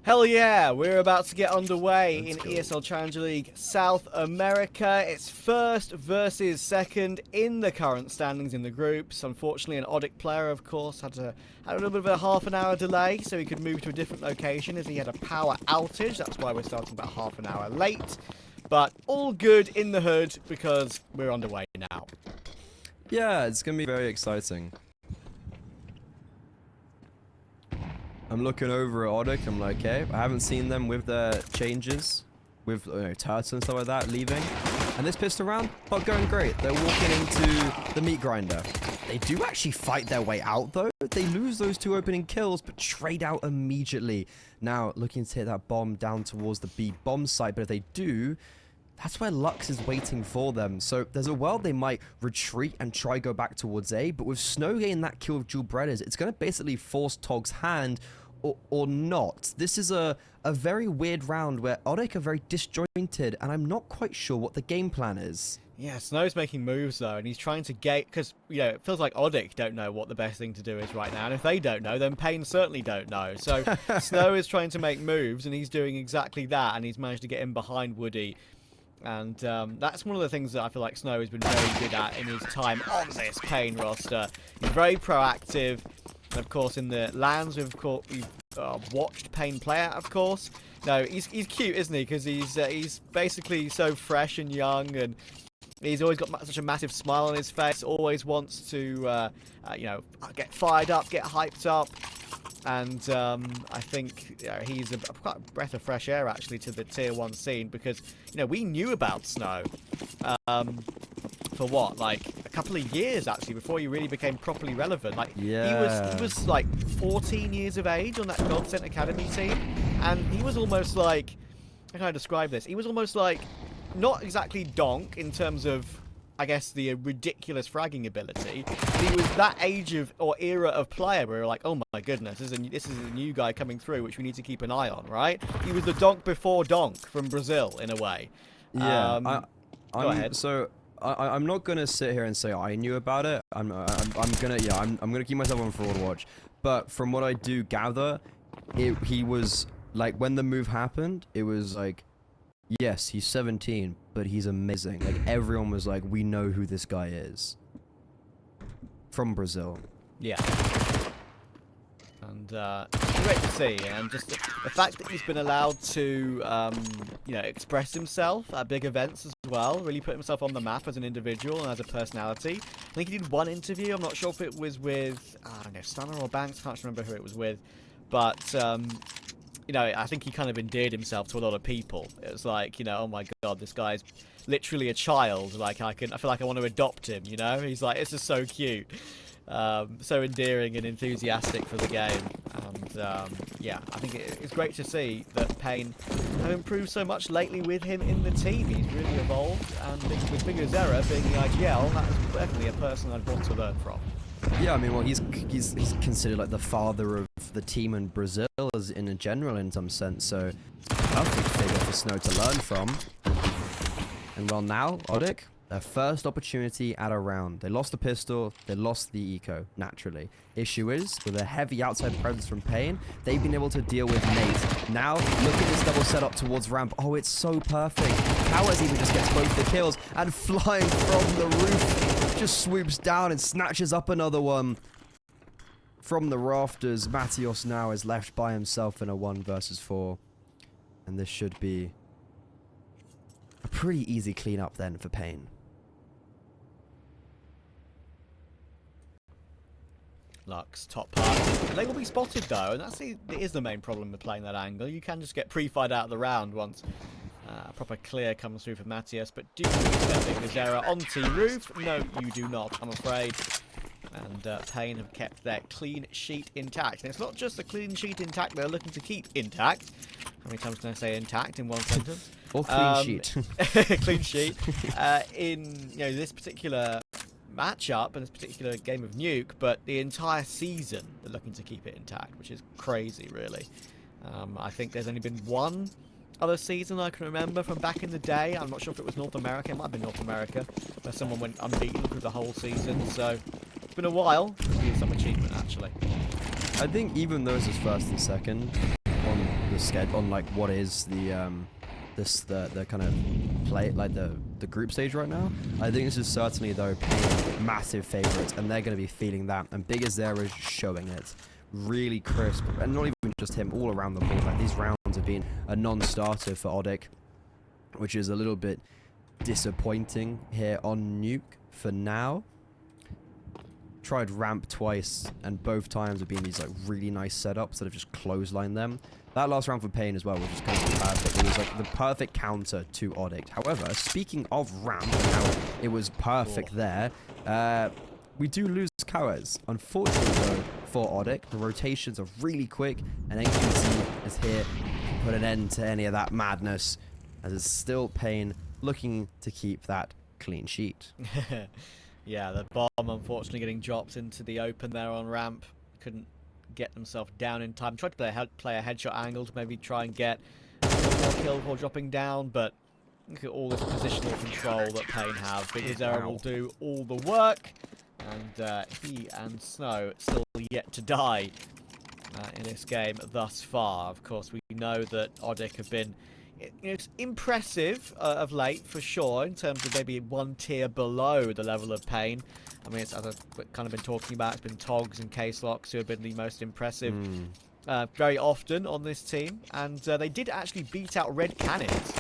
Hell yeah, we're about to get underway in ESL Challenger League South America. It's first versus second in the current standings in the groups. Unfortunately, an ODDIK player, of course, had a little bit of a half-an-hour delay, so he could move to a different location as he had a power outage. That's why we're starting about half an hour late. But all good in the hood because we're underway now. Yeah, it's going to be very exciting. I'm looking over at ODDIK, I'm like, okay, I haven't seen them with their changes, with turrets and stuff like that, leaving. And this pistol round, not going great. They're walking into the meat grinder. They do actually fight their way out, though. They lose those 2 opening kills, but trade out immediately. Now, looking to hit that bomb down towards the B bomb site, but if they do, that's where Lux is waiting for them. So there's a world they might retreat and try go back towards A, but with Snow getting that kill with dual breaders, it's going to basically force Tog's hand or not. This is a very weird round where ODDIK are very disjointed, and I'm not quite sure what the game plan is. Yeah, Snow's making moves though, and he's trying to gate, because, it feels like ODDIK don't know what the best thing to do is right now, and if they don't know, then paiN certainly don't know. So Snow is trying to make moves, and he's doing exactly that, and he's managed to get in behind Woody. And that's one of the things that I feel like Snow has been very good at in his time on this paiN roster. He's very proactive. And of course, in the lands, we've watched paiN play out, of course. No, he's cute, isn't he? Because he's basically so fresh and young, and he's always got such a massive smile on his face. Always wants to, get fired up, get hyped up. And I think he's quite a breath of fresh air, actually, to the Tier 1 scene. Because, we knew about Snow for what, like a couple of years, actually, before he really became properly relevant. Like, yeah. he was like 14 years of age on that Godsent Academy team. And he was almost like, how can I describe this? He was almost like, not exactly donk in terms of, I guess, the ridiculous fragging ability. He was that age of or era of player where we're like, oh my goodness, this is a new guy coming through, which we need to keep an eye on, right? He was the donk before donk from Brazil, in a way. Yeah, go ahead. So I'm not gonna sit here and say I knew about it. I'm gonna keep myself on forward watch. But from what I do gather, he was like, when the move happened, it was like, yes, he's 17, but he's amazing. Like, everyone was like, we know who this guy is. From Brazil. Yeah. And it's great to see, and just the fact that he's been allowed to, express himself at big events as well, really put himself on the map as an individual and as a personality. I think he did one interview, I'm not sure if it was with, I don't know, Stunner or Banks, can't remember who it was with, but I think he kind of endeared himself to a lot of people. It was like, oh my god, this guy's literally a child. Like, I feel like I want to adopt him, He's like, this is so cute. So endearing and enthusiastic for the game. And, yeah, I think it's great to see that paiN have improved so much lately with him in the team. He's really evolved, and with Zera being the IGL, that is definitely a person I'd want to learn from. Yeah, I mean, well, he's considered like the father of the team in Brazil as in general, in some sense. So, perfect figure for Snow to learn from. And well, now ODDIK, their first opportunity at a round. They lost the pistol, they lost the eco, naturally. Issue is, with a heavy outside presence from paiN, they've been able to deal with Nate. Now, look at this double setup towards ramp. Oh, it's so perfect. Towers even just gets both the kills, and flying from the roof, just swoops down and snatches up another one. From the rafters, Matios now is left by himself in a 1 versus 4. And this should be a pretty easy cleanup then for paiN. Lux, top part. They will be spotted though, and it is the main problem with playing that angle. You can just get pre-fired out of the round once a proper clear comes through for Matias, but do you expect Zera on T roof? No, you do not, I'm afraid. And paiN have kept their clean sheet intact. And it's not just the clean sheet intact they're looking to keep intact. How many times can I say intact in one sentence? Or clean sheet. Clean sheet. In this particular matchup and this particular game of Nuke, but the entire season they're looking to keep it intact, which is crazy, really. I think there's only been one other season I can remember from back in the day. I'm not sure if it was North America. It might have been North America, where someone went unbeaten through the whole season. So it's been a while. It's been some achievement, actually. I think even though it's his first and second on the schedule, on like what is the the kind of play, like the group stage right now. I think this is certainly, though, paiN massive favorites, and they're going to be feeling that. And Big As There is showing it. Really crisp, and not even just him, all around the board. Like, these rounds have been a non-starter for ODDIK, which is a little bit disappointing here on Nuke for now. Tried ramp twice, and both times have been these like really nice setups that have just clotheslined them. That last round for paiN as well was just kind of perfect. It was like the perfect counter to ODDIK. However, speaking of ramp and how it was perfect there, we do lose Kawes. Unfortunately, though, for ODDIK, the rotations are really quick, and NQZ is here to put an end to any of that madness, as it's still paiN looking to keep that clean sheet. Yeah, the bomb unfortunately getting dropped into the open there on ramp. Couldn't get himself down in time. Tried to play a headshot angle to maybe try and get one more kill before dropping down, but look at all this positional control that paiN have. Big As There will do all the work, and he and Snow still yet to die in this game thus far. Of course, we know that ODDIK have been, it's impressive of late, for sure, in terms of maybe one tier below the level of paiN. I mean, it's, as I've kind of been talking about, it's been Togs and Caselocks who have been the most impressive very often on this team. And they did actually beat out Red Cannons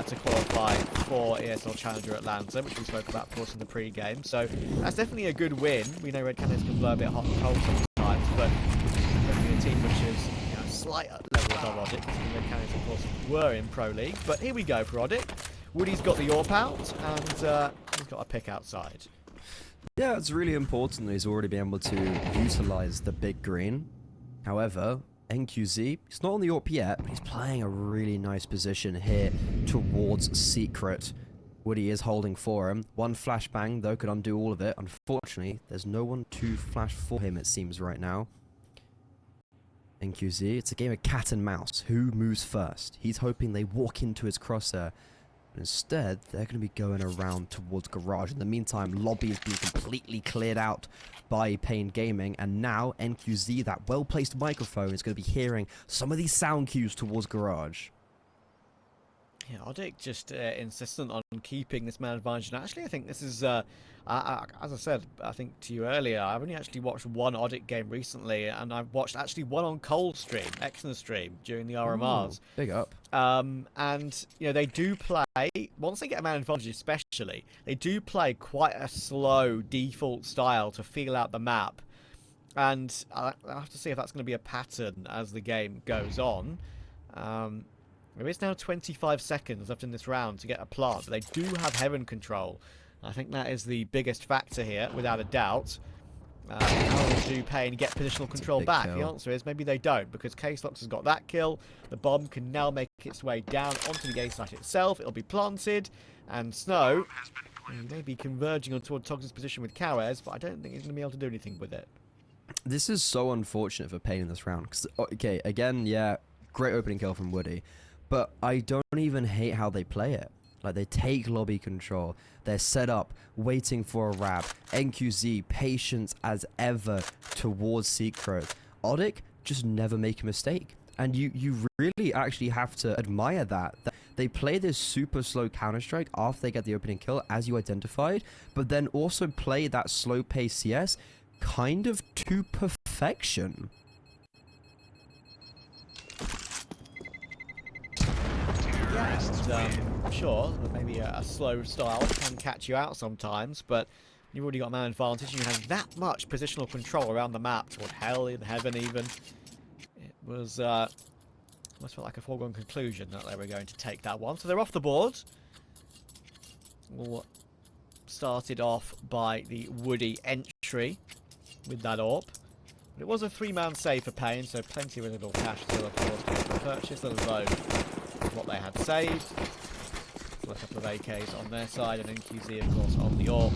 to qualify for ESL Challenger Atlanta, which we spoke about, of course, in the pre-game. So that's definitely a good win. We know Red Cannons can blow a bit hot and cold sometimes, but definitely a team which is slight level above ODDIK. Red Cannons, of course, were in Pro League. But here we go for ODDIK. Woody's got the AWP out, and he's got a pick outside. Yeah, it's really important that he's already been able to utilize the big green. However, NQZ, he's not on the AWP yet, but he's playing a really nice position here towards Secret. Woody is holding for him. One flashbang, though, could undo all of it. Unfortunately, there's no one to flash for him, it seems, right now. NQZ, it's a game of cat and mouse. Who moves first? He's hoping they walk into his crosshair. But instead, they're going to be going around towards Garage. In the meantime, lobby is being completely cleared out by paiN Gaming. And now, NQZ, that well-placed microphone, is going to be hearing some of these sound cues towards Garage. Yeah, ODDIK just insistent on keeping this man advantage. And actually, I think this is, as I said, I think to you earlier, I've only actually watched one ODDIK game recently, and I've watched actually one on Cold stream, Exner stream, during the RMRs. Ooh, big up. And, you know, they do play, once they get a man advantage especially, they do play quite a slow default style to feel out the map. And I'll have to see if that's going to be a pattern as the game goes on. There is now 25 seconds left in this round to get a plant, but they do have heaven control. I think that is the biggest factor here, without a doubt. How do paiN get positional control back? The answer is maybe they don't, because Caselocks has got that kill. The bomb can now make its way down onto the A site itself. It'll be planted, and Snow may be converging on toward Togs' position with Kawes, but I don't think he's going to be able to do anything with it. This is so unfortunate for paiN in this round. Cause, okay, again, yeah, great opening kill from Woody. But I don't even hate how they play it. Like, they take lobby control. They're set up, waiting for a wrap. NQZ, patient as ever towards Secret. ODDIK just never make a mistake. And you really actually have to admire that. They play this super slow Counter-Strike after they get the opening kill, as you identified. But then also play that slow pace CS kind of to perfection. And sure, maybe a slow style can catch you out sometimes, but you've already got a man advantage, and you have that much positional control around the map, toward hell and heaven even. It was, almost felt like a foregone conclusion that they were going to take that one. So they're off the board. All started off by the Woody entry with that AWP. But it was a 3-man save for paiN, so plenty of little cash still, of course, to purchase, let alone what they had saved. So a couple of AKs on their side, and NQZ, of course, on the AWP.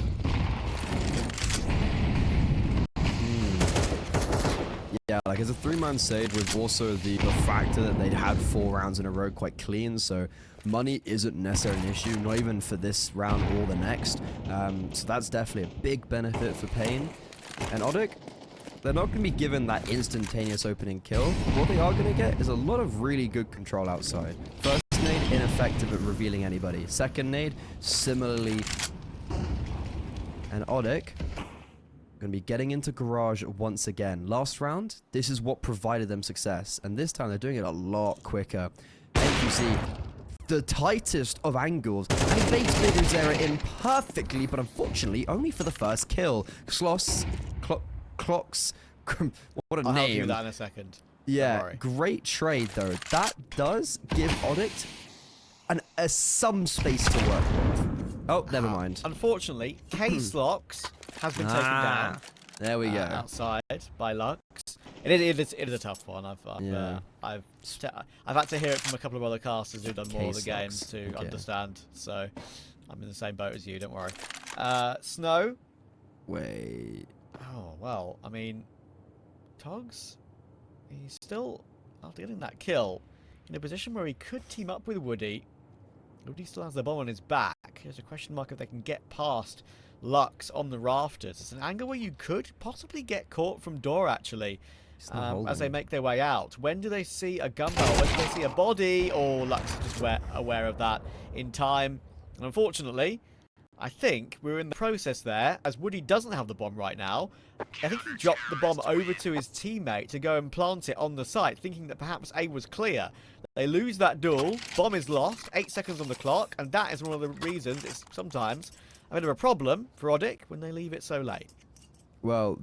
Yeah, like, it's a 3-man save with also the factor that they'd had 4 rounds in a row quite clean, so money isn't necessarily an issue, not even for this round or the next. So that's definitely a big benefit for paiN. And ODDIK, they're not going to be given that instantaneous opening kill. What they are going to get is a lot of really good control outside. First nade, ineffective at revealing anybody. Second nade, similarly. And ODDIK going to be getting into garage once again. Last round, this is what provided them success. And this time, they're doing it a lot quicker. NQZ, the tightest of angles, and he baits paiN in perfectly, but unfortunately, only for the first kill. Clocks, what a name. I'll do that in a second. Yeah, great trade though. That does give ODDIK some space to work with. Oh, never mind. Unfortunately, K-Slox has been taken down. There we go. Outside by Lux. It is a tough one. I've had to hear it from a couple of other casters who've done more of the games to understand. So I'm in the same boat as you. Don't worry. Snow. Wait. Oh well. I mean, Togs. He's still, after getting that kill, in a position where he could team up with Woody. Woody still has the bomb on his back. There's a question mark if they can get past Lux on the rafters. It's an angle where you could possibly get caught from door, actually, as they make their way out. When do they see a gun barrel? When do they see a body? Or Lux is just aware of that in time. And unfortunately, I think we're in the process there, as Woody doesn't have the bomb right now. I think he dropped the bomb over to his teammate to go and plant it on the site, thinking that perhaps A was clear. They lose that duel, bomb is lost, 8 seconds on the clock, and that is one of the reasons it's sometimes a bit of a problem for ODDIK when they leave it so late. Well,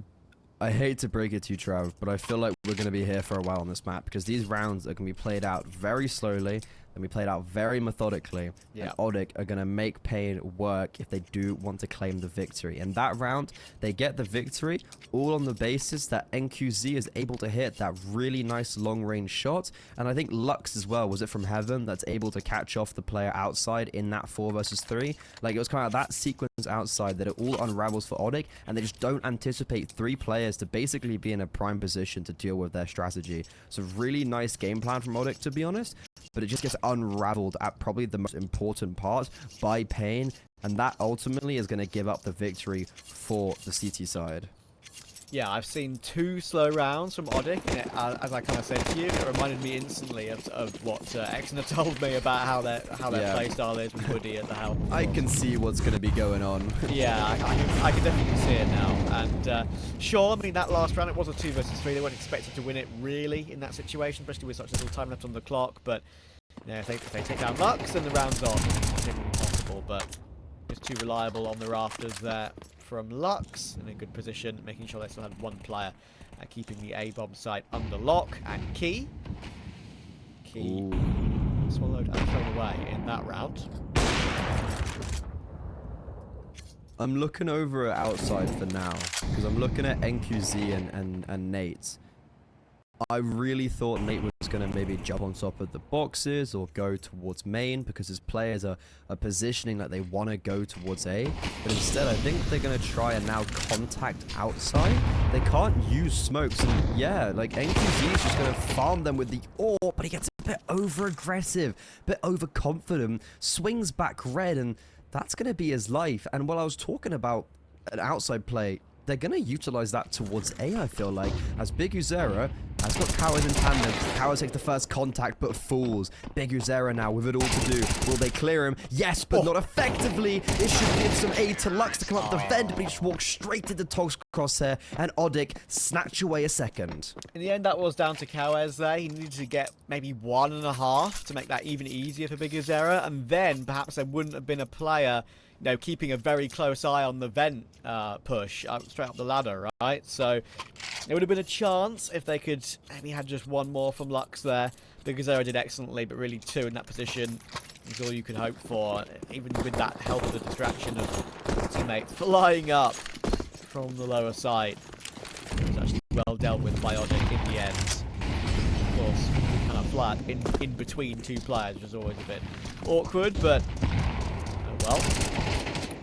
I hate to break it to you, Trav, but I feel like we're going to be here for a while on this map, because these rounds are going to be played out very slowly, and be played out very methodically. Yeah. And ODDIK are going to make paiN work if they do want to claim the victory. And that round, they get the victory all on the basis that NQZ is able to hit that really nice long-range shot. And I think Lux as well, was it from Heaven, that's able to catch off the player outside in that 4 versus 3. Like, it was kind of that sequence outside that it all unravels for ODDIK, and they just don't anticipate 3 players to basically be in a prime position to deal with their strategy. So really nice game plan from ODDIK, to be honest, but it just gets unraveled at probably the most important part by paiN, and that ultimately is going to give up the victory for the CT side. Yeah, I've seen 2 slow rounds from ODDIK, and as I kind of said to you, it reminded me instantly of what Exner told me about how their playstyle is with Woody at the helm. I can see what's going to be going on. Yeah, I can definitely see it now. And sure, I mean, that last round, it was a 2 versus 3. They weren't expected to win it, really, in that situation, especially with such little time left on the clock. But you know, if they take down Lux, then the round's on. It's definitely possible, but just too reliable on the rafters there from Lux, in a good position, making sure they still had 1 player keeping the A-bomb site under lock. And Key swallowed and thrown away in that round. I'm looking over at outside for now, because I'm looking at NQZ and Nate. I really thought Nate was going to maybe jump on top of the boxes or go towards main, because his players are positioning like they want to go towards A. But instead, I think they're going to try and now contact outside. They can't use smokes. And yeah, like NQZ is just going to farm them with the AWP, but he gets a bit over-aggressive, a bit overconfident, swings back red, and that's going to be his life. And while I was talking about an outside play, they're going to utilize that towards A, I feel like, as Big Uzera has got Cowards in tandem. Cowards take the first contact, but falls. Big Uzera now with it all to do. Will they clear him? Yes, but not effectively. It should give some aid to Lux to come up the vent, but he just walks straight into Tog's crosshair, and ODDIK snatch away a second. In the end, that was down to Cowards there. He needed to get maybe 1.5 to make that even easier for Big Uzera, and then perhaps there wouldn't have been a player, you know, keeping a very close eye on the vent push straight up the ladder, right? So it would have been a chance if they could maybe had just 1 more from Lux there. Big Uzera did excellently, but really 2 in that position is all you could hope for, even with that help of the distraction of teammate flying up from the lower side. It was actually well dealt with by ODDIK in the end. Of course, kind of flat in between 2 players, which is always a bit awkward, but oh well.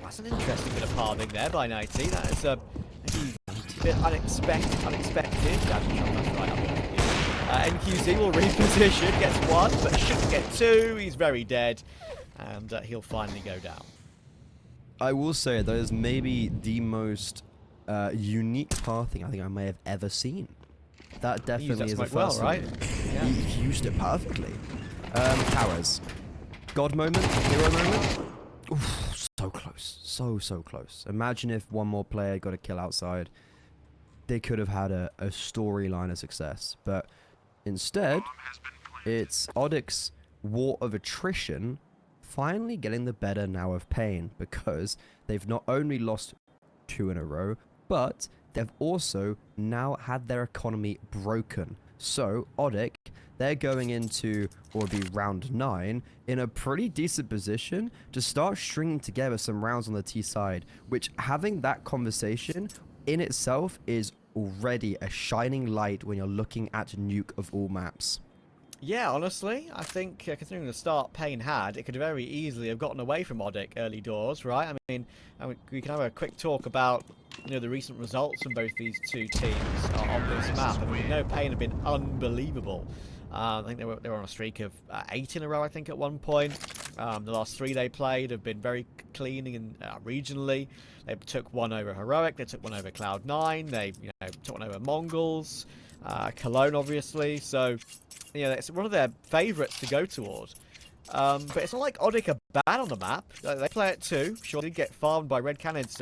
That's an interesting bit of palming there by 90. That is maybe a bit unexpected. Yeah, I'm sure that's right. NQZ will reposition, gets 1, but shouldn't get 2. He's very dead, and he'll finally go down. I will say that is maybe the most unique pathing I think I may have ever seen. That definitely is the first right? Yeah. He used it perfectly. Towers. God moment, hero moment. Oof, so close. So close. Imagine if one more player got a kill outside. They could have had a storyline of success. But instead, it's ODDIK's war of attrition finally getting the better now of paiN, because they've not only lost 2 in a row, but they've also now had their economy broken. So ODDIK, they're going into, or be round 9, in a pretty decent position to start stringing together some rounds on the T side, which having that conversation in itself is already a shining light when you're looking at nuke of all maps. Yeah, honestly, I think considering the start paiN had, it could very easily have gotten away from ODDIK early doors, right? I mean, we can have a quick talk about, you know, the recent results from both these two teams on this map. I mean, we know paiN have been unbelievable. I think they were on a streak of 8 in a row, I think, at one point. The last 3 they played have been very clean and regionally. They took one over Heroic, they took one over Cloud9, they took one over Mongols, Cologne, obviously. So, you know, it's one of their favourites to go toward. But it's not like ODDIK are bad on the map. They play it too. Sure, they did get farmed by Red Canids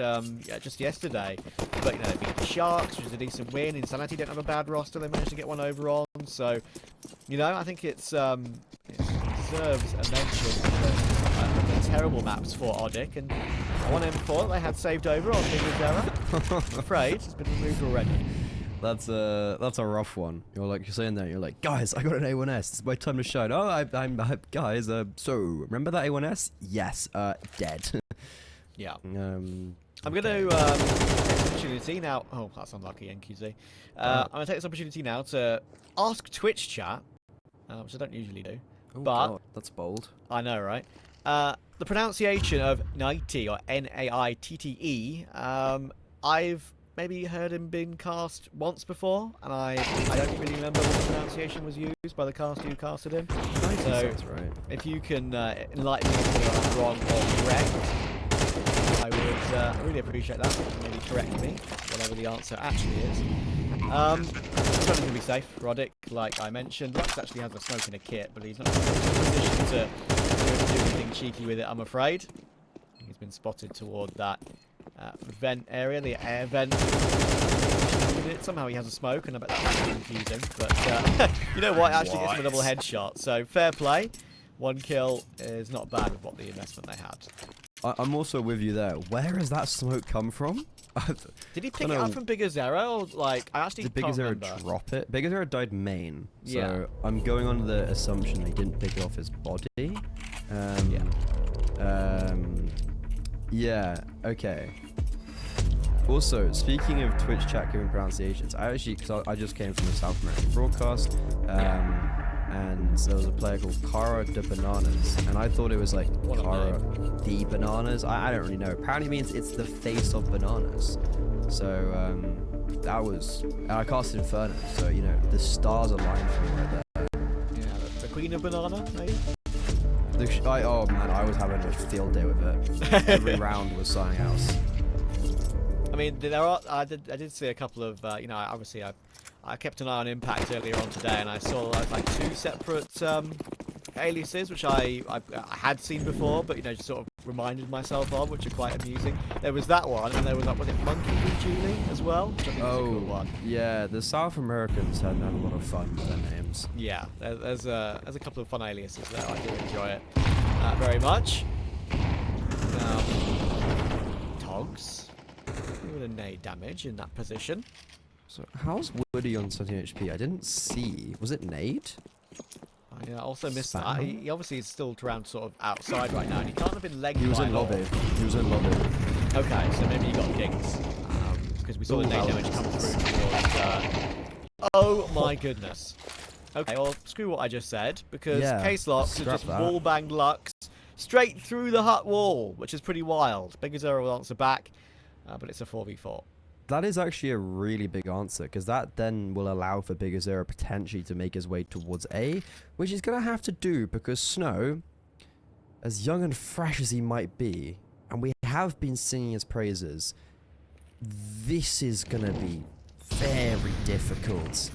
just yesterday. But, you know, they beat the Sharks, which is a decent win. Insanity don't have a bad roster. They managed to get one over on. So, you know, I think it deserves a mention because they're terrible maps for ODDIK. And one M4 they had saved over on Bigger's error. I'm afraid it's been removed already. That's a rough one. You're saying that, you're like, guys, I got an A1S. It's my time to shine. Oh, I'm guys. So remember that A1S? Yes. Dead. Yeah. I'm going to take this opportunity now. Oh, that's unlucky, NQZ. I'm going to take this opportunity now to ask Twitch chat, which I don't usually do. Oh, but God, that's bold. I know, right? The pronunciation of Nighty, or Naitte, I've maybe heard him being cast once before, and I don't really remember what the pronunciation was used by the caster who casted him. So, right. if you can enlighten me if I'm wrong or correct, I would really appreciate that. Maybe correct me, whatever the answer actually is. It's going to be safe for ODDIK, like I mentioned. Lux actually has a smoke in a kit, but he's not in a position to do anything cheeky with it, I'm afraid. He's been spotted toward that vent area, the air vent. Somehow he has a smoke, and I bet that's confusing. But you know what? It actually gets him a double headshot. So fair play. 1 kill is not bad with what the investment they had. I'm also with you there. Where has that smoke come from? Did he pick it up from Bigger Zero? Or, like, I actually Did Bigger Zero drop it? Bigger Zero died main. So yeah. I'm going on the assumption he didn't pick it off his body. Yeah, okay. Also, speaking of Twitch chat giving pronunciations, because I just came from the South American broadcast, and there was a player called Cara de Bananas, and I thought it was like Cara de Bananas. I don't really know. Apparently means it's the face of bananas. So, that was... And I casted Inferno, so, you know, the stars aligned for me right there. Yeah, the Queen of Banana, maybe? Oh man, I was having a field day with it. Every round was something else. I mean, I did see a couple of, you know, obviously I kept an eye on Impact earlier on today, and I saw like 2 separate aliases, which I had seen before, but, you know, just sort of reminded myself of, which are quite amusing. There was that one, and there was, was it Monkey v. Julie as well? Which I think was a cool one. Yeah, the South Americans had a lot of fun with their names. Yeah, there's a couple of fun aliases there. I do enjoy it very much. Togs with a nade damage in that position. So how's Woody on 17 HP? I didn't see. Was it nade? I also missed that. He obviously is still around sort of outside right now, and he can't have been legged. He was in lobby. He was in lobby. Okay, so maybe he got dinked. Because we saw the nade damage come through towards... Oh my goodness. Okay, well, screw what I just said, because Case Locks has just wall-banged Lux straight through the hut wall, which is pretty wild. Bigger Zero will answer back, but it's a 4v4. That is actually a really big answer, because that then will allow for Bigger Zero potentially to make his way towards A, which he's going to have to do, because Snow, as young and fresh as he might be, and we have been singing his praises, this is going to be very difficult.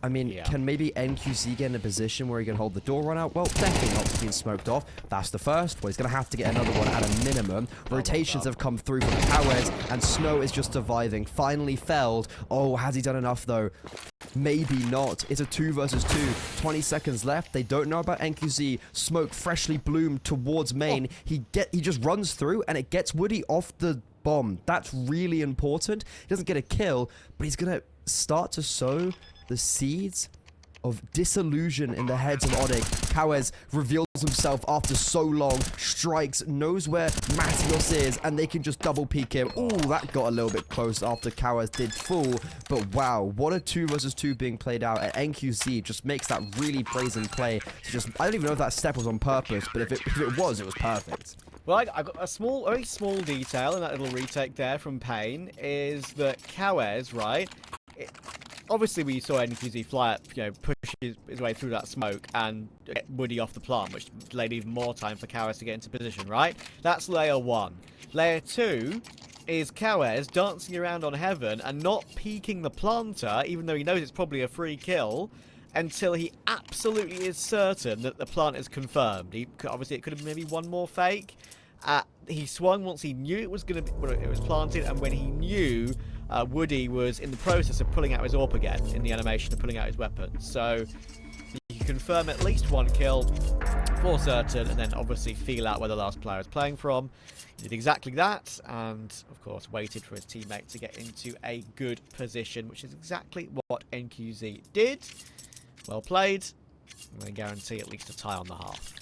I mean, can maybe NQZ get in a position where he can hold the door run out? Well, definitely not being smoked off. That's the first. Well, he's going to have to get another one at a minimum. Rotations have come through from Cowes, and Snow is just surviving. Finally felled. Oh, has he done enough, though? Maybe not. It's a 2 versus 2. 20 seconds left. They don't know about NQZ. Smoke freshly bloomed towards main. He just runs through, and it gets Woody off the bomb. That's really important. He doesn't get a kill, but he's going to start to sow the seeds of disillusion in the heads of ODDIK. Cowes reveals himself after so long, strikes, knows where Matios is, and they can just double peek him. Ooh, that got a little bit close after Cowes did fall. But wow, what a 2 versus 2 being played out at NQZ just makes that really brazen play. I don't even know if that step was on purpose, but if it was perfect. Well, I got a very small detail in that little retake there from paiN is that Cowes, right? Obviously, we saw NQZ fly up, push his way through that smoke and get Woody off the plant, which delayed even more time for Cowes to get into position, right? That's layer 1. Layer 2 is Cowes dancing around on heaven and not peeking the planter, even though he knows it's probably a free kill, until he absolutely is certain that the plant is confirmed. Obviously, it could have been maybe one more fake. He swung once he knew it was planted, and when he knew Woody was in the process of pulling out his AWP again in the animation of pulling out his weapon. So you can confirm at least one kill for certain, and then obviously feel out where the last player is playing from. He did exactly that, and of course waited for his teammate to get into a good position, which is exactly what NQZ did. Well played. I'm going to guarantee at least a tie on the half.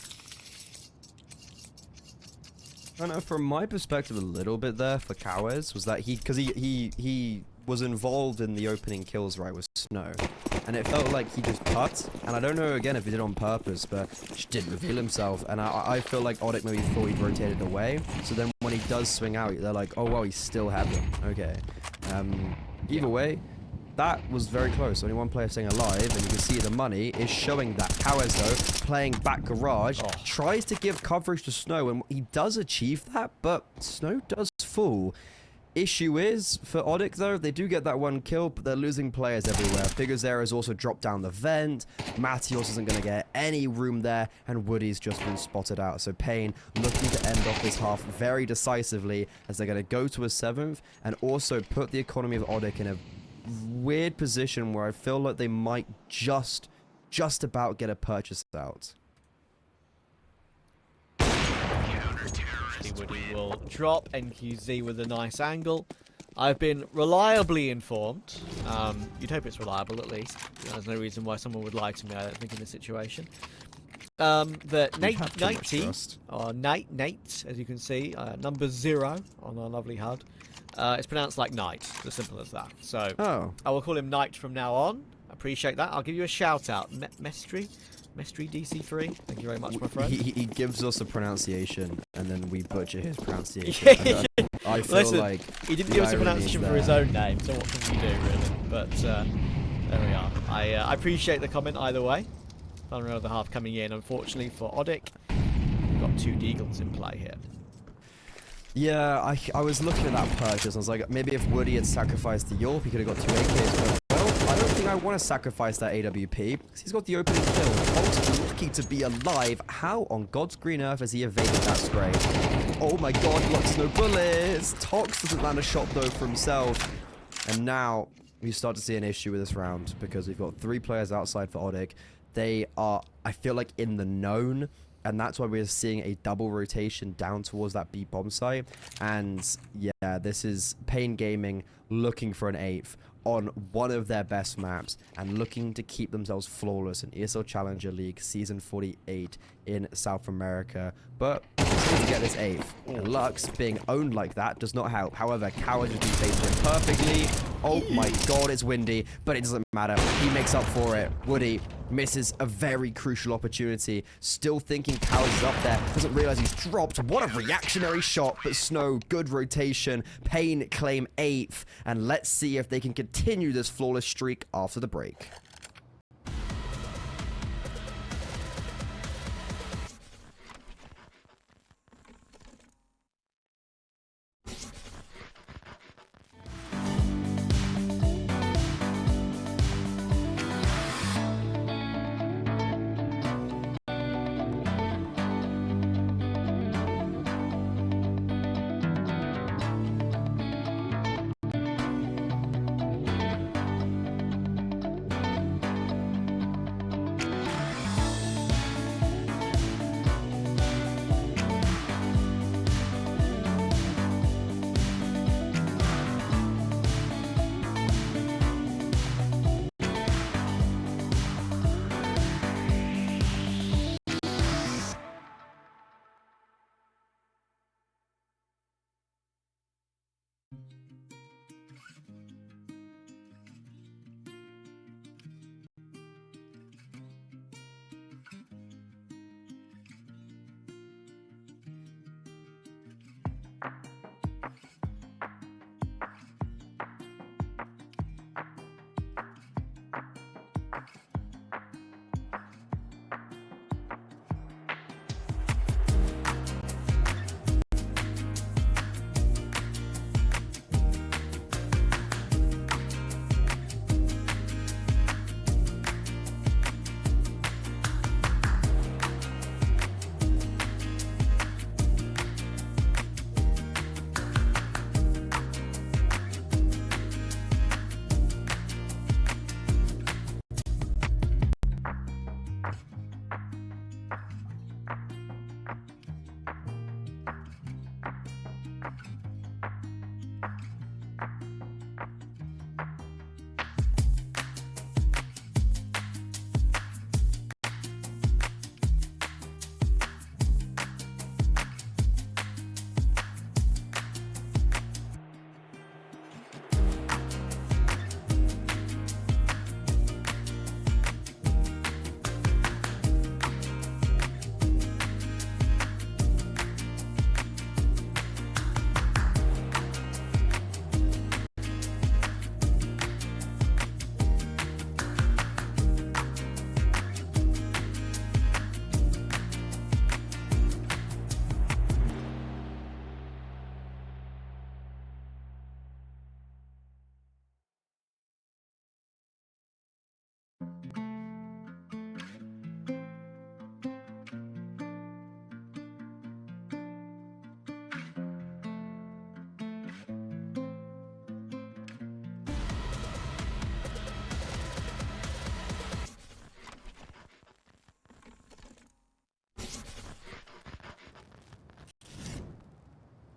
I don't know, from my perspective a little bit there for Cowes was that he was involved in the opening kills, right, with Snow. And it felt like he just cut. And I don't know, again, if he did it on purpose, but just didn't reveal himself. And I feel like ODDIK maybe thought he'd rotated away. So then when he does swing out, they're like, oh, well, he still had them. Okay. Either way, that was very close. Only one player staying alive, and you can see the money is showing that. Cowes, though, playing back garage, tries to give coverage to Snow, and he does achieve that, but Snow does fall. Issue is, for ODDIK, though, they do get that one kill, but they're losing players everywhere. Figures has also dropped down the vent. Matios isn't going to get any room there, and Woody's just been spotted out. So paiN looking to end off this half very decisively, as they're going to go to a 7th, and also put the economy of ODDIK in a weird position where I feel like they might just about get a purchase out. Woody will drop NQZ with a nice angle. I've been reliably informed. You'd hope it's reliable at least. There's no reason why someone would lie to me, I don't think, in this situation. That Nate, as you can see, number 0 on our lovely HUD. It's pronounced like Knight, as simple as that. So I will call him Knight from now on. Appreciate that. I'll give you a shout out. Mestry DC3. Thank you very much, my friend. He gives us a pronunciation, and then we butcher his pronunciation. I feel like he didn't give us a pronunciation for his own name, so what can we do, really? But there we are. I appreciate the comment either way. Final round of the half coming in, unfortunately for ODDIK. We've got 2 Deagles in play here. Yeah, I was looking at that purchase. I was like, maybe if Woody had sacrificed the Yorp, he could have got 2 AKs. But, well, I don't think I want to sacrifice that AWP, because he's got the opening kill. Ultimately lucky to be alive. How on God's green earth has he evaded that spray? Oh my god, blocks no bullets. Tox doesn't land a shot, though, for himself. And now we start to see an issue with this round, because we've got 3 players outside for ODDIK. They are, I feel like, in the known. And that's why we're seeing a double rotation down towards that B bomb site. And yeah, this is paiN Gaming looking for an 8th on one of their best maps and looking to keep themselves flawless in ESL Challenger League Season 48 in South America. But to get this 8th, and Lux being owned like that does not help. However, Coward just defaced him perfectly. Oh my god, it's windy, but it doesn't matter. He makes up for it. Woody misses a very crucial opportunity. Still thinking Coward is up there. Doesn't realize he's dropped. What a reactionary shot, but Snow, good rotation. paiN claim 8th, and let's see if they can continue this flawless streak after the break.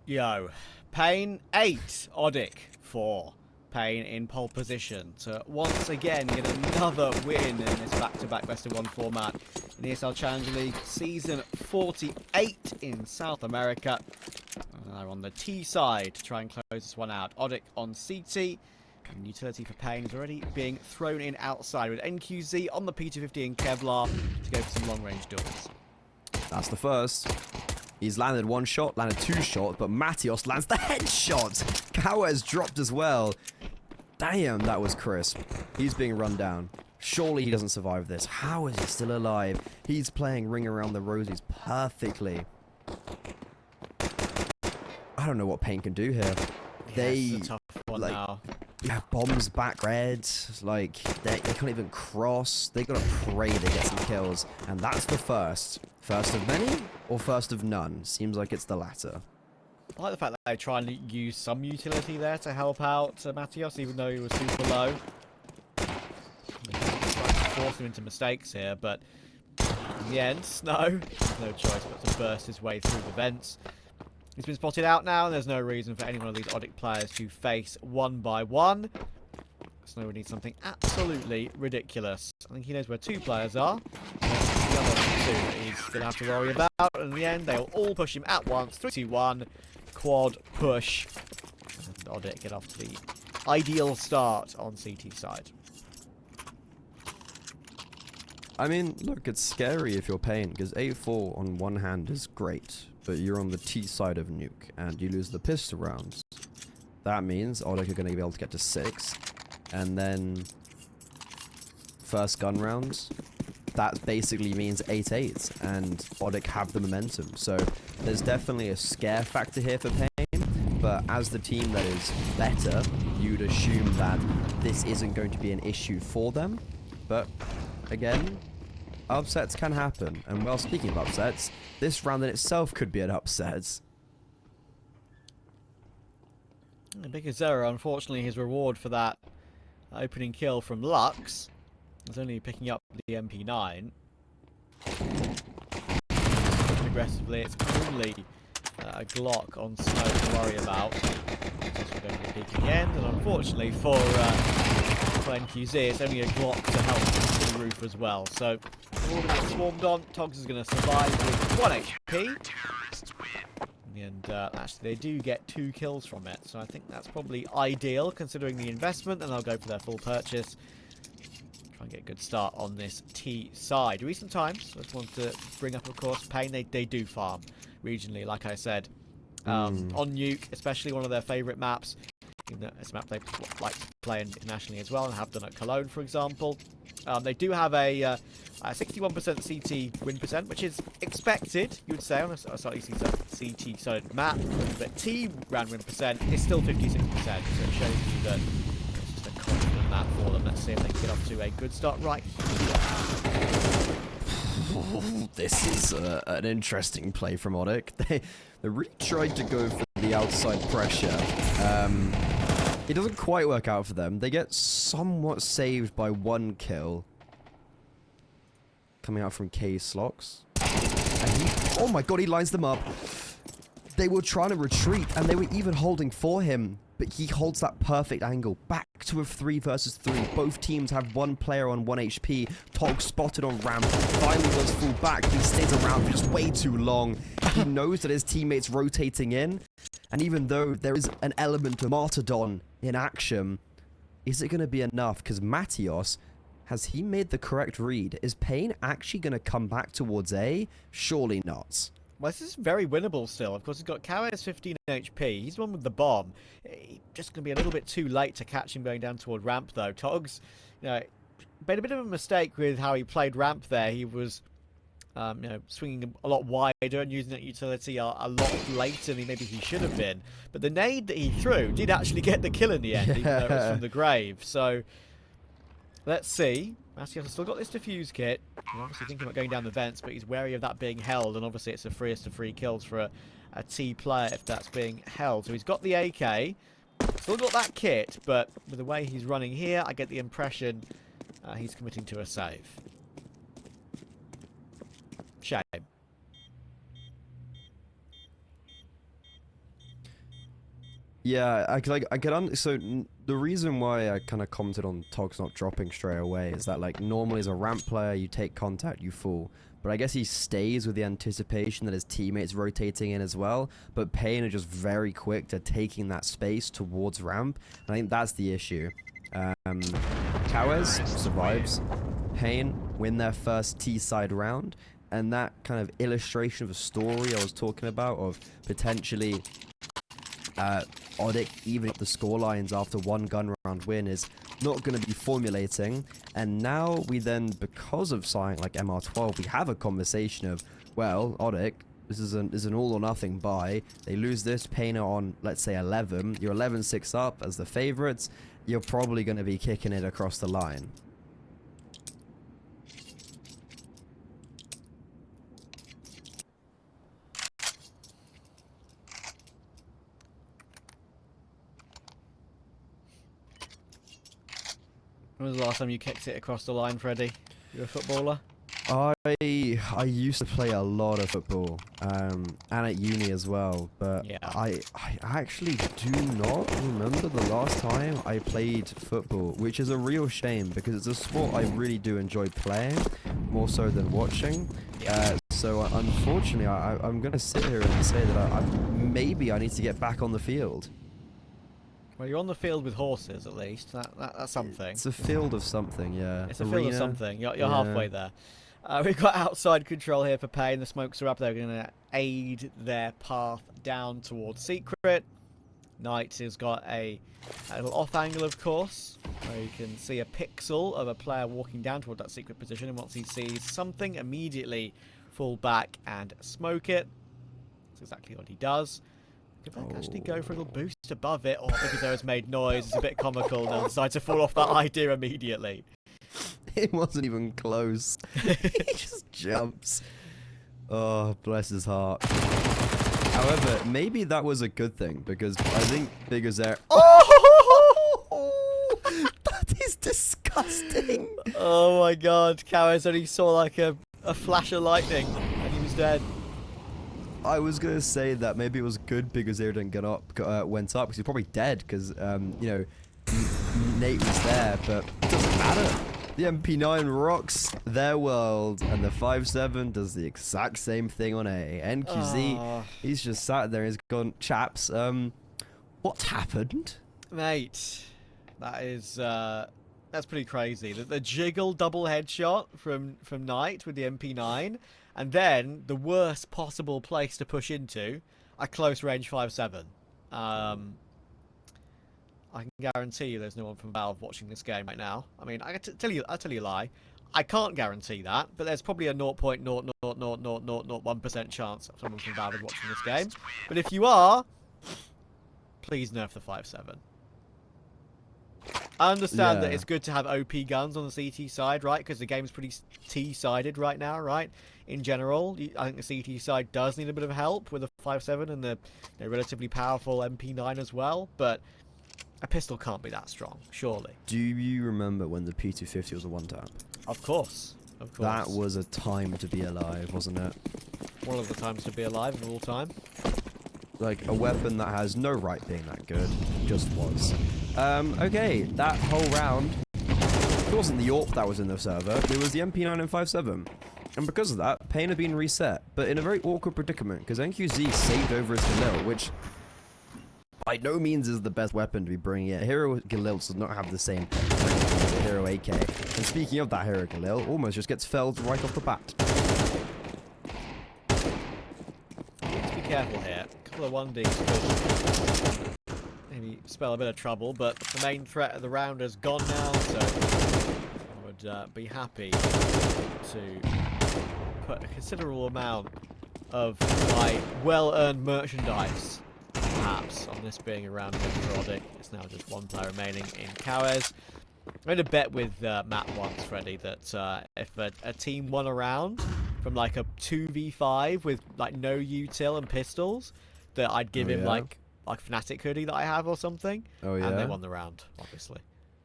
Yo, paiN 8, ODDIK 4. paiN in pole position to once again get another win in this back-to-back best-of-1 format in the ESL Challenger League Season 48 in South America. And they're on the T side to try and close this one out. ODDIK on CT. And utility for paiN is already being thrown in outside with NQZ on the P250 and Kevlar to go for some long-range duels. That's the first. He's landed one shot, landed two shots, but Matios lands the headshot. Kawa has dropped as well. Damn, that was crisp. He's being run down. Surely he doesn't survive this. How is he still alive? He's playing Ring Around the Rosies perfectly. I don't know what paiN can do here. Yeah, this is a tough one now. Yeah, bombs back red. Like, they can't even cross. They gotta pray they get some kills. And that's the first. First of many or first of none? Seems like it's the latter. I like the fact that they try and use some utility there to help out Matios, even though he was super low. Trying to force him into mistakes here, but in the end, Snow, no choice but to burst his way through the vents. He's been spotted out now, and there's no reason for any one of these ODDIK players to face one by one. Snow would need something absolutely ridiculous. I think he knows where two players are. The other two that he's going to have to worry about. And in the end, they'll all push him at once. 3, 2, 1. Quad push. And ODDIK get off to the ideal start on CT side. I mean, look, it's scary if you're paiN, because A4 on one hand is great, but you're on the T side of Nuke, and you lose the pistol rounds. That means ODDIK are going to be able to get to 6, and then first gun rounds, that basically means 8-8, and ODDIK have the momentum. So there's definitely a scare factor here for paiN, but as the team that is better, you'd assume that this isn't going to be an issue for them. But again, upsets can happen, and well, speaking of upsets, this round in itself could be an upset. Big Zero, unfortunately, his reward for that opening kill from Lux is only picking up the MP9. Aggressively, it's only a Glock on Snow to worry about. Just we're going to be peeking end, and unfortunately for NQZ, it's only a Glock to help to the roof as well. So we're all going to get swarmed on. Togs is going to survive with 1 HP. And actually, they do get 2 kills from it, so I think that's probably ideal considering the investment, and they'll go for their full purchase. Try and get a good start on this T side. Recent times, I just want to bring up, of course, paiN. They do farm regionally, like I said. On Nuke, especially one of their favourite maps. It's a map they like to play internationally as well, and have done at Cologne, for example. They do have a 61% CT win percent, which is expected, you would say, on a slightly CT-sided map. But T round win percent is still 56%, so it shows you that it's just a confident map for them. Let's see if they can get off to a good start right here. This is an interesting play from ODDIK. They really tried to go for the outside pressure. It doesn't quite work out for them. They get somewhat saved by 1 kill. Coming out from K Slox. And oh my god, he lines them up. They were trying to retreat, and they were even holding for him. But he holds that perfect angle. Back to a 3 versus 3. Both teams have 1 player on 1 HP. Tog spotted on ramp. Finally goes full back. He stays around for just way too long. He knows that his teammate's rotating in. And even though there is an element of Martyrdom in action, is it going to be enough? Because Matios, has he made the correct read? Is paiN actually going to come back towards A? Surely not. Well, this is very winnable still. Of course, he's got Kawa's 15 HP. He's the one with the bomb. Just going to be a little bit too late to catch him going down toward ramp, though. Togs, made a bit of a mistake with how he played ramp there. He was, swinging a lot wider and using that utility a lot later than maybe he should have been. But the nade that he threw did actually get the kill in the end, even though it was from the grave. So, let's see. Matios has still got this defuse kit. He's obviously thinking about going down the vents, but he's wary of that being held, and obviously it's the freest of free kills for a T player if that's being held. So he's got the AK, still got that kit, but with the way he's running here, I get the impression he's committing to a save. Shame. Yeah, I could the reason why I kind of commented on Togs not dropping straight away is that like normally as a ramp player you take contact, you fall, but I guess he stays with the anticipation that his teammates rotating in as well. But paiN are just very quick to taking that space towards ramp, and I think that's the issue. Kawes survives, paiN win their first T-side round, and that kind of illustration of a story I was talking about of potentially ODDIK even up the score lines after one gun round win is not going to be formulating. And now we then, because of something like MR12, we have a conversation of, well, ODDIK, this is an all or nothing buy. They lose this, paiN are on, let's say, 11. You're 11-6 up as the favorites. You're probably going to be kicking it across the line. When was the last time you kicked it across the line, Freddie? You're a footballer? I used to play a lot of football, and at uni as well, but Yeah. I actually do not remember the last time I played football, which is a real shame because it's a sport I really do enjoy playing, more so than watching. So unfortunately, I'm going to sit here and say that maybe I need to get back on the field. Well, you're on the field with horses, at least. That's something. It's a field of something, yeah. It's a field of something. You're halfway there. We've got outside control here for paiN. The smokes are up. They're going to aid their path down towards Secret. Knight has got a little off angle, of course, where you can see a pixel of a player walking down toward that secret position. And once he sees something, immediately fall back and smoke it. That's exactly what he does. Could that actually go for a little boost above it, or because there was made noise, it's a bit comical, and they'll decide to fall off that idea immediately. It wasn't even close. He just jumps. Oh, bless his heart. However, maybe that was a good thing, because I think Big Azair... Oh! That is disgusting. Oh my god, Kawes only saw like a flash of lightning, and he was dead. I was gonna say that maybe it was good Big Azair didn't went up because he's probably dead because you know, Nate was there, but it doesn't matter. The MP9 rocks their world, and the 5-7 does the exact same thing on A. NQZ, he's just sat there. He's gone, chaps. What's happened, mate? That is that's pretty crazy. The jiggle double headshot from Knight with the MP9. And then, the worst possible place to push into, a close range 5-7. I can guarantee you there's no one from Valve watching this game right now. I mean, I'll tell you a lie. I can't guarantee that, but there's probably a 0.00001% chance of someone from Valve is watching this game. But if you are, please nerf the 5-7. I understand that it's good to have OP guns on the CT side, right? Because the game's pretty T-sided right now, right? In general, I think the CT side does need a bit of help with the 5-7 and the relatively powerful MP9 as well, but a pistol can't be that strong, surely. Do you remember when the P250 was a one-tap? Of course. Of course. That was a time to be alive, wasn't it? One of the times to be alive of all time. Like, a weapon that has no right being that good. Just was. Okay, that whole round, it wasn't the AWP that was in the server, it was the MP9 and 5-7. And because of that, paiN had been reset, but in a very awkward predicament, because NQZ saved over his Galil, which by no means is the best weapon to be bringing in. Hero Galil does not have the same as the Hero AK. And speaking of that Hero Galil, almost just gets felled right off the bat. Let's be careful here. A couple of 1Ds could maybe spell a bit of trouble, but the main threat of the round is gone now, so I would be happy to put a considerable amount of my well-earned merchandise, perhaps, on this being a round for ODDIK. It's now just one player remaining in Kawes. I made a bet with Matt once, Freddie, that if a team won a round from like a 2v5 with like no util and pistols, that I'd give him like Fnatic hoodie that I have or something. Oh yeah. And they won the round, obviously.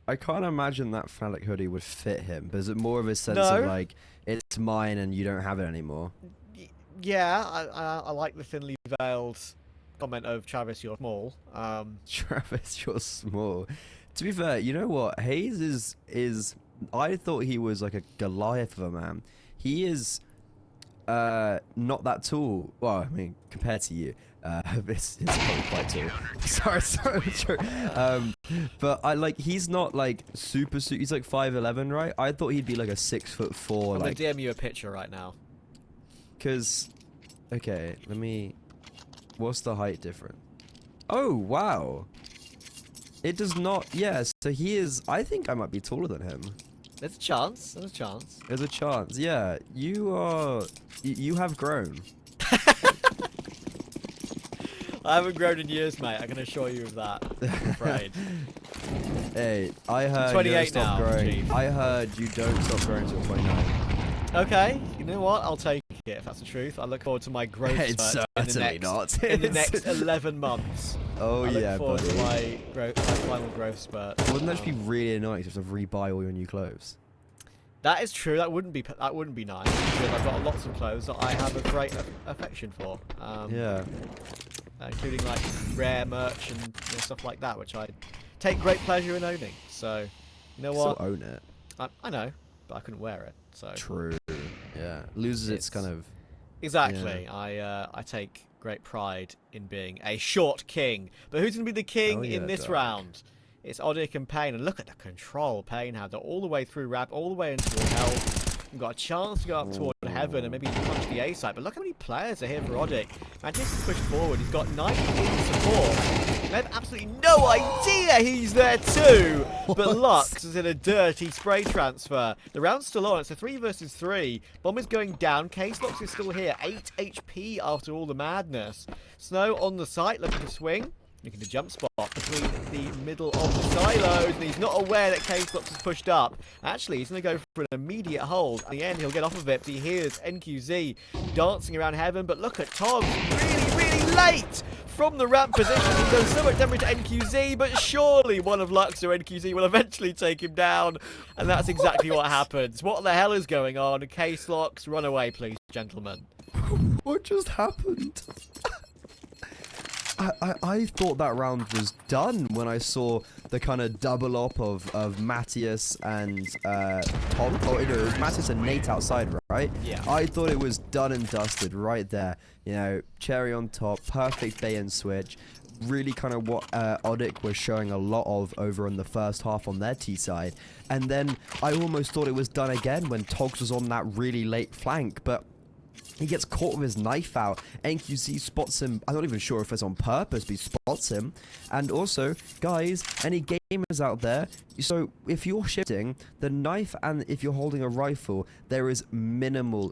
I can't imagine that Fnatic hoodie would fit him, but is it more of a sense of like, it's mine and you don't have it anymore? Yeah, I like the thinly veiled comment of Travis, you're small. Travis, you're small. To be fair, you know what? Hayes is. I thought he was like a Goliath of a man. He is not that tall. Well, I mean, compared to you, it's probably quite tall. sorry. But I like he's not like super. He's like 5'11", right? I thought he'd be like a 6'4". I'm Like, gonna DM you a picture right now. Cause, okay, let me. What's the height difference? Oh wow. It does not. Yeah, so he is. I think I might be taller than him. There's a chance. There's a chance. There's a chance. Yeah, you are. You have grown. I haven't grown in years, mate. I can assure you of that. I'm afraid. Hey, I heard 28 you don't stop now, growing. Chief. I heard you don't stop growing till 29. Okay, you know what? I'll take it if that's the truth. I look forward to my growth It's spurt certainly not. in the next 11 months. Oh I look yeah, forward buddy. to my final growth spurt. Wouldn't that just be really annoying to have to re-buy all your new clothes? That is true. That wouldn't be nice because I've got lots of clothes that I have a great affection for. Yeah. Including like rare merch and stuff like that, which I take great pleasure in owning. So, you know what? Still own it. I know, but I couldn't wear it. So True. Yeah. Loses its kind of. exactly. Yeah. I take great pride in being a short king. But who's going to be the king Oh, yeah, in this Doc. round? It's ODDIK and paiN. And look at the control paiN had. They're all the way through Rab, all the way into hell. We've got a chance to go up toward heaven and maybe punch the A side. But look how many players are here for ODDIK. Mantis pushed forward. He's got 9 in support. They have absolutely no idea he's there too. But Lux is in a dirty spray transfer. The round's still on. It's a 3 versus 3. Bomb is going down. Case-Lox is still here. 8 HP after all the madness. Snow on the site looking to swing. Looking to jump spot between the middle of the silos, and he's not aware that Case-Lox is pushed up. Actually, he's going to go for an immediate hold. In the end, he'll get off of it, but he hears NQZ dancing around heaven. But look at Tom, really late from the ramp position. He does so much damage to NQZ, but surely one of Lux or NQZ will eventually take him down. And that's exactly what happens. What the hell is going on? Case-Lox, run away, please, gentlemen. What just happened? I thought that round was done when I saw the kind of double up of Matthias and Tom. Oh, it was Matthias and Nate outside, right? Yeah. I thought it was done and dusted right there. You know, cherry on top, perfect paiN switch. Really kind of what ODDIK was showing a lot of over in the first half on their T side. And then I almost thought it was done again when Togs was on that really late flank, but he gets caught with his knife out. NQZ spots him. I'm not even sure if it's on purpose, but he spots him. And also, guys, any gamers out there, so if you're shifting, the knife and if you're holding a rifle, there is minimal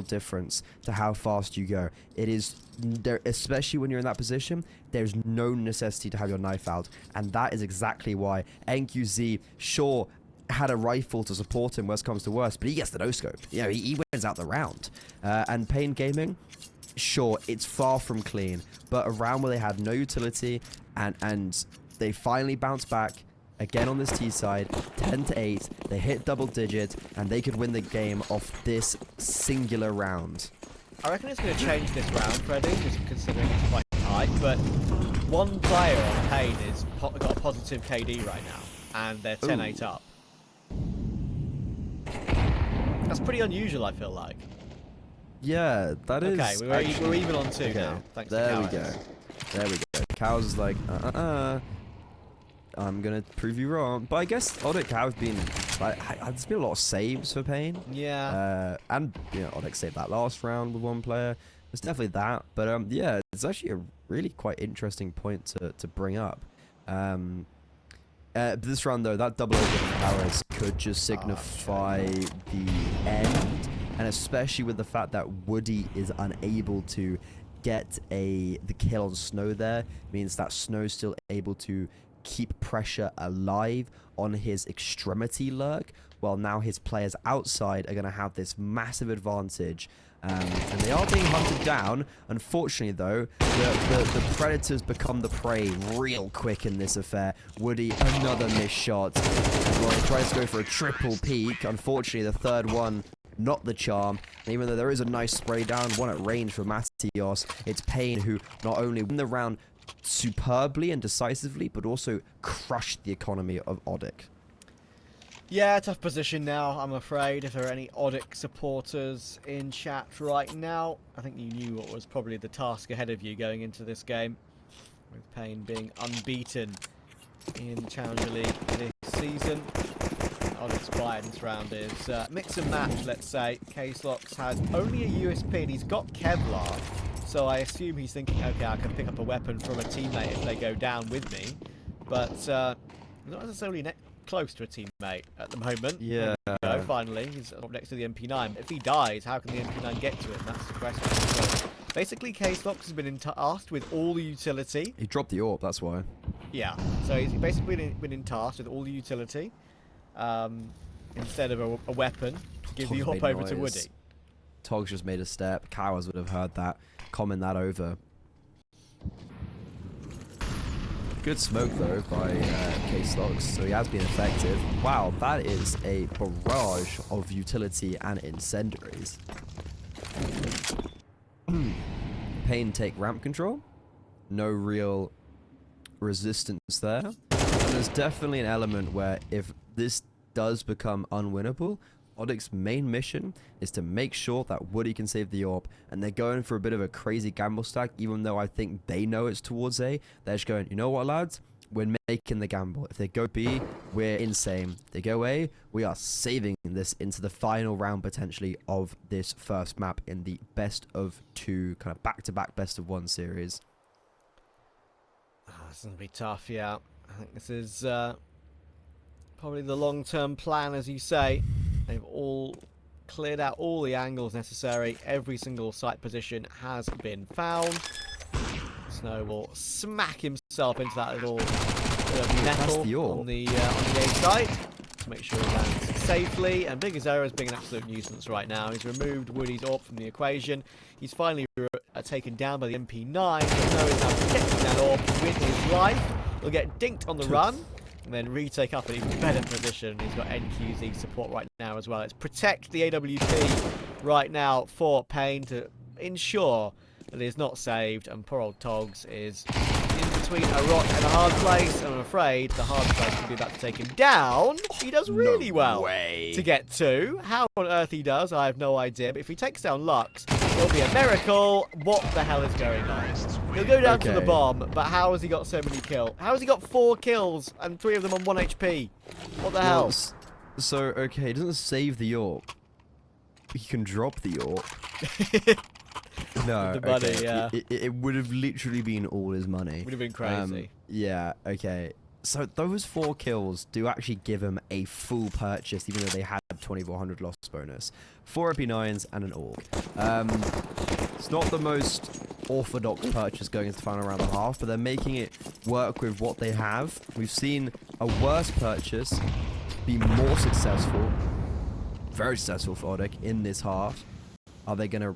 difference to how fast you go. It is there, especially when you're in that position, there's no necessity to have your knife out. And that is exactly why NQZ, sure, had a rifle to support him, worst comes to worst, but he gets the no-scope. You know, he wins out the round. And paiN Gaming, sure, it's far from clean, but a round where they had no utility, and they finally bounced back, again on this T side, 10-8, they hit double digits, and they could win the game off this singular round. I reckon it's going to change this round, Freddie, just considering it's quite tight, but one player on paiN is got a positive KD right now, and they're 10-8 up. That's pretty unusual, I feel like. Yeah, that is. Okay, we're even on 2 now. Thanks there to we go. There we go. Cows is like, I'm gonna prove you wrong. But I guess ODDIK have been, like, there's been a lot of saves for paiN. Yeah. And you know, ODDIK saved that last round with one player. It's definitely that. But yeah, it's actually a really quite interesting point to bring up. This round though, that double open powers could just signify the end, and especially with the fact that Woody is unable to get the kill on Snow there, means that Snow's still able to keep pressure alive on his extremity lurk, while now his players outside are going to have this massive advantage. And they are being hunted down. Unfortunately, though, the predators become the prey real quick in this affair. Woody, another missed shot. Well, he tries to go for a triple peek. Unfortunately, the third one not the charm. And even though there is a nice spray down, one at range for Matios, it's paiN who not only win the round superbly and decisively, but also crushed the economy of ODDIK. Yeah, tough position now, I'm afraid. If there are any ODDIK supporters in chat right now, I think you knew what was probably the task ahead of you going into this game, with paiN being unbeaten in Challenger League this season. ODDIK's buy in this round is mix and match, let's say. K-Slox has only a USP and he's got Kevlar, so I assume he's thinking, okay, I can pick up a weapon from a teammate if they go down with me, but not necessarily close to a teammate at the moment. Yeah. Finally, he's up next to the MP9. If he dies, how can the MP9 get to him? That's the question. So, basically, K-Slox has been tasked with all the utility. He dropped the AWP, that's why. Yeah, so he's basically been tasked with all the utility instead of a weapon. Give the AWP over to Woody. Togs just made a step. Cowards would have heard that. Comment that over. Good smoke though by K-Slox, so he has been effective. Wow, that is a barrage of utility and incendiaries. paiN take ramp control. No real resistance there. And there's definitely an element where if this does become unwinnable, ODDIK's main mission is to make sure that Woody can save the AWP, and they're going for a bit of a crazy gamble stack, even though I think they know it's towards A. They're just going, you know what, lads? We're making the gamble. If they go B, we're insane. If they go A, we are saving this into the final round, potentially, of this first map in the best of two, kind of back-to-back best of one series. Oh, this is going to be tough, yeah. I think this is probably the long-term plan, as you say. They've all cleared out all the angles necessary. Every single site position has been found. Snow will smack himself into that little metal on the A site to make sure he lands safely. And Big Azera is being an absolute nuisance right now. He's removed Woody's AWP from the equation. He's finally taken down by the MP9. Snow is now protecting that AWP with his life. He'll get dinked on the run. And then retake up an even better position. He's got NQZ support right now as well. It's protect the AWP right now for paiN to ensure that it is not saved. And poor old Togs is in between a rock and a hard place. And I'm afraid the hard place will be about to take him down. He does really well to get to. How on earth he does, I have no idea. But if he takes down Lux, it'll be a miracle. What the hell is going on? He'll go down to the bomb, but how has he got so many kills? How has he got 4 kills and 3 of them on 1 HP? What the hell? So, okay, he doesn't save the AWP. He can drop the AWP. No, the money, okay. yeah. It would have literally been all his money. Would have been crazy. Yeah, okay. So those 4 kills do actually give him a full purchase, even though they had 2,400 loss bonus. 4 MP9s and an AWP. It's not the most orthodox purchase going into the final round and a half, but they're making it work with what they have. We've seen a worse purchase be more successful, very successful for ODDIK in this half. Are they going to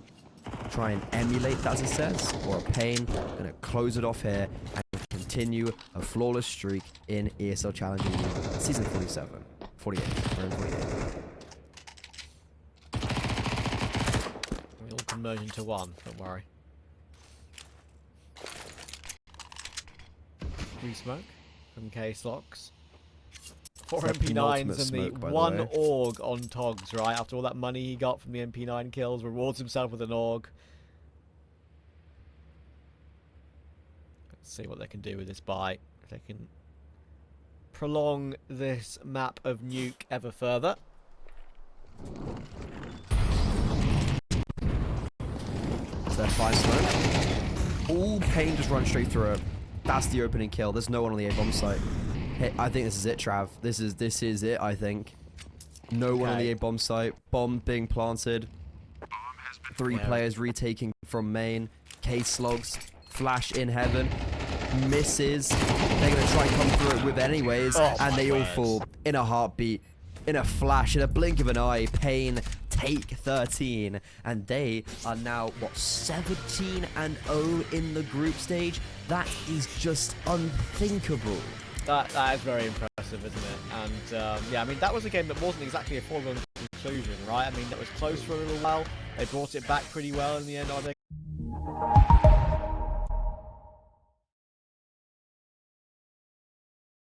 try and emulate that success, or are paiN going to close it off here and continue a flawless streak in ESL Challenger League Season 47? 48. We're in 48. We'll converge into 1, don't worry. Free smoke from K-Slox. 4 MP9s and the 1 AUG on Togs, right? After all that money he got from the MP9 kills, rewards himself with an AUG. Let's see what they can do with this buy. If they can prolong this map of Nuke ever further. It's their 5 smoke. All paiN just run straight through it. That's the opening kill. There's no one on the A-bomb site. Hey, I think this is it, Trav. This is it, I think. No one on the A-bomb site. Bomb being planted. 3 players retaking from main. K-Slogs. Flash in heaven. Misses. They're going to try and come through it with anyways. And they all fall in a heartbeat. In a flash. In a blink of an eye. paiN take 13. And they are now, what, 17-0 in the group stage? That is just unthinkable. That is very impressive. impressive, isn't it? And yeah, I mean, that was a game that wasn't exactly a foregone conclusion, right? I mean, that was close for a little while. They brought it back pretty well in the end, ODDIK.